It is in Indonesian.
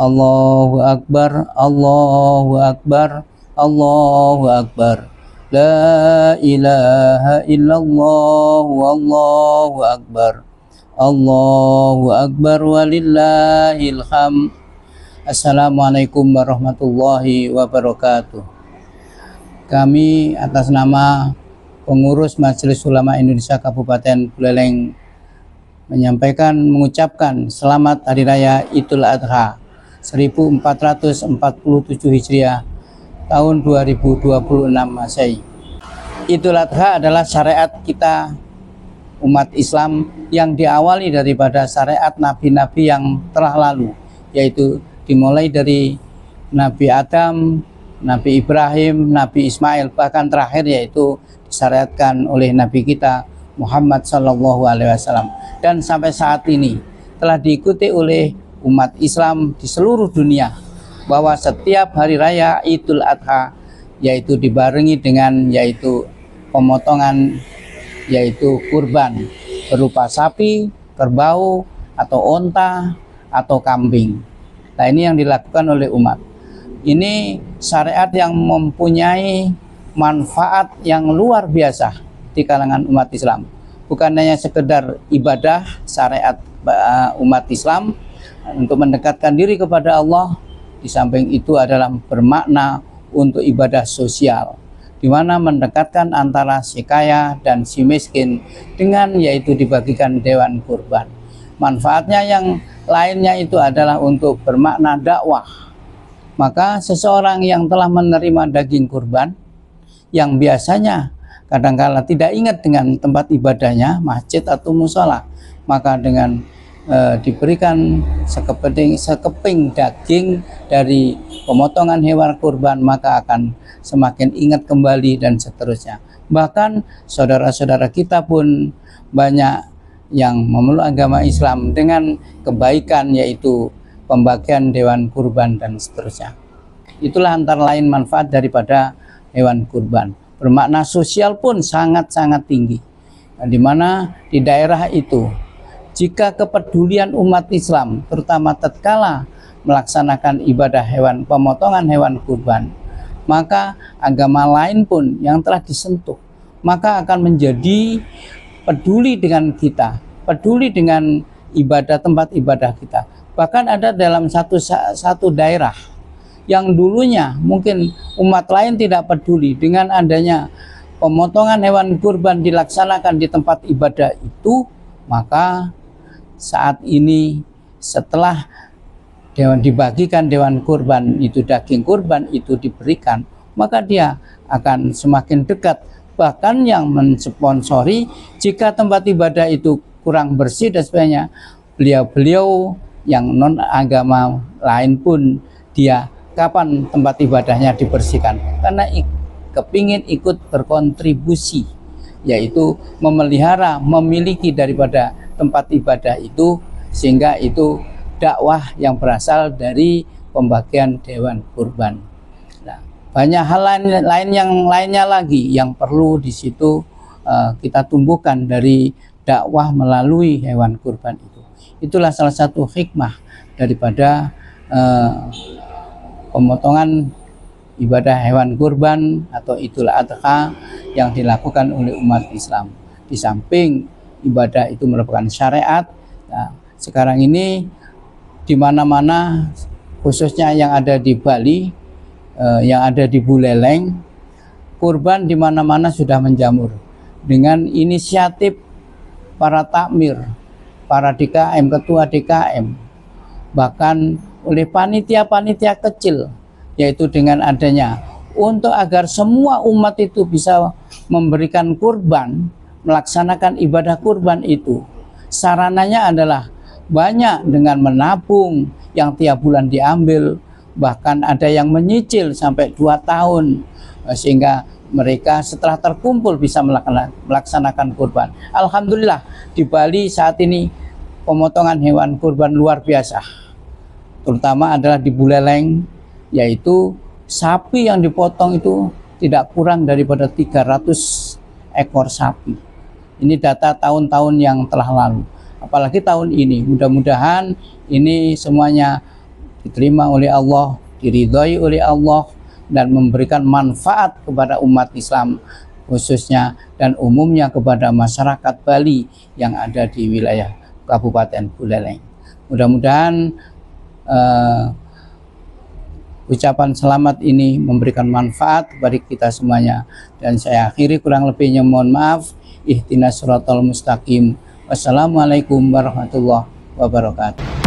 Allahu Akbar, Allahu Akbar, Allahu Akbar. La ilaha illallah, wallahu akbar. Allahu Akbar walillahil hamd. Assalamualaikum warahmatullahi wabarakatuh. Kami atas nama pengurus Majelis Ulama Indonesia Kabupaten Buleleng mengucapkan selamat Hari Raya Idul Adha 1447 Hijriah tahun 2026 Masehi. Idul Adha adalah syariat kita umat Islam yang diawali daripada syariat nabi-nabi yang telah lalu, yaitu dimulai dari Nabi Adam, Nabi Ibrahim, Nabi Ismail, bahkan terakhir yaitu disyariatkan oleh Nabi kita Muhammad Sallallahu Alaihi Wasallam, dan sampai saat ini telah diikuti oleh umat Islam di seluruh dunia, bahwa setiap hari raya Idul Adha yaitu dibarengi dengan yaitu pemotongan, yaitu kurban berupa sapi, kerbau, atau onta, atau kambing. Nah, ini yang dilakukan oleh umat. Ini syariat yang mempunyai manfaat yang luar biasa di kalangan umat Islam. Bukan hanya sekedar ibadah syariat umat Islam untuk mendekatkan diri kepada Allah, di samping itu adalah bermakna untuk ibadah sosial, di mana mendekatkan antara si kaya dan si miskin dengan yaitu dibagikan dewan kurban. Manfaatnya yang lainnya itu adalah untuk bermakna dakwah. Maka seseorang yang telah menerima daging kurban, yang biasanya kadangkala tidak ingat dengan tempat ibadahnya, masjid atau musola, maka dengan diberikan sekeping daging dari pemotongan hewan kurban, maka akan semakin ingat kembali dan seterusnya. Bahkan saudara-saudara kita pun banyak yang memeluk agama Islam dengan kebaikan, yaitu pembagian dewan kurban dan seterusnya. Itulah antara lain manfaat daripada hewan kurban. Bermakna sosial pun sangat-sangat tinggi, di mana di daerah itu jika kepedulian umat Islam, terutama tatkala melaksanakan ibadah pemotongan hewan kurban, maka agama lain pun yang telah disentuh, maka akan menjadi peduli dengan kita, peduli dengan ibadah, tempat ibadah kita. Bahkan ada dalam satu daerah yang dulunya mungkin umat lain tidak peduli, dengan adanya pemotongan hewan kurban dilaksanakan di tempat ibadah itu, maka saat ini setelah dibagikan dewan kurban itu, daging kurban itu diberikan, maka dia akan semakin dekat. Bahkan yang mensponsori, jika tempat ibadah itu kurang bersih dan sebagainya, beliau-beliau yang non agama lain pun dia kapan tempat ibadahnya dibersihkan, karena kepingin ikut berkontribusi, yaitu memelihara, memiliki daripada tempat ibadah itu, sehingga itu dakwah yang berasal dari pembagian dewan kurban. Nah, banyak hal lainnya lagi yang perlu di situ kita tumbuhkan dari dakwah melalui hewan kurban itu. Itulah salah satu hikmah daripada pemotongan ibadah hewan kurban atau Idul Adha yang dilakukan oleh umat Islam. Di samping ibadah itu merupakan syariat, nah, sekarang ini di mana-mana, khususnya yang ada di Bali, yang ada di Buleleng, kurban di mana-mana sudah menjamur dengan inisiatif para takmir, para DKM, ketua DKM, bahkan oleh panitia-panitia kecil, yaitu dengan adanya untuk agar semua umat itu bisa memberikan kurban, melaksanakan ibadah kurban itu. Sarananya adalah banyak dengan menabung yang tiap bulan diambil, bahkan ada yang menyicil sampai 2 tahun, sehingga mereka setelah terkumpul bisa melaksanakan kurban. Alhamdulillah di Bali saat ini pemotongan hewan kurban luar biasa, terutama adalah di Buleleng, yaitu sapi yang dipotong itu tidak kurang daripada 300 ekor sapi. Ini data tahun-tahun yang telah lalu. Apalagi tahun ini, mudah-mudahan ini semuanya diterima oleh Allah, diridhoi oleh Allah, dan memberikan manfaat kepada umat Islam khususnya dan umumnya kepada masyarakat Bali yang ada di wilayah Kabupaten Buleleng. Mudah-mudahan ucapan selamat ini memberikan manfaat kepada kita semuanya, dan saya akhiri, kurang lebihnya mohon maaf. Ihdinas siratal mustaqim. Wassalamualaikum warahmatullahi wabarakatuh.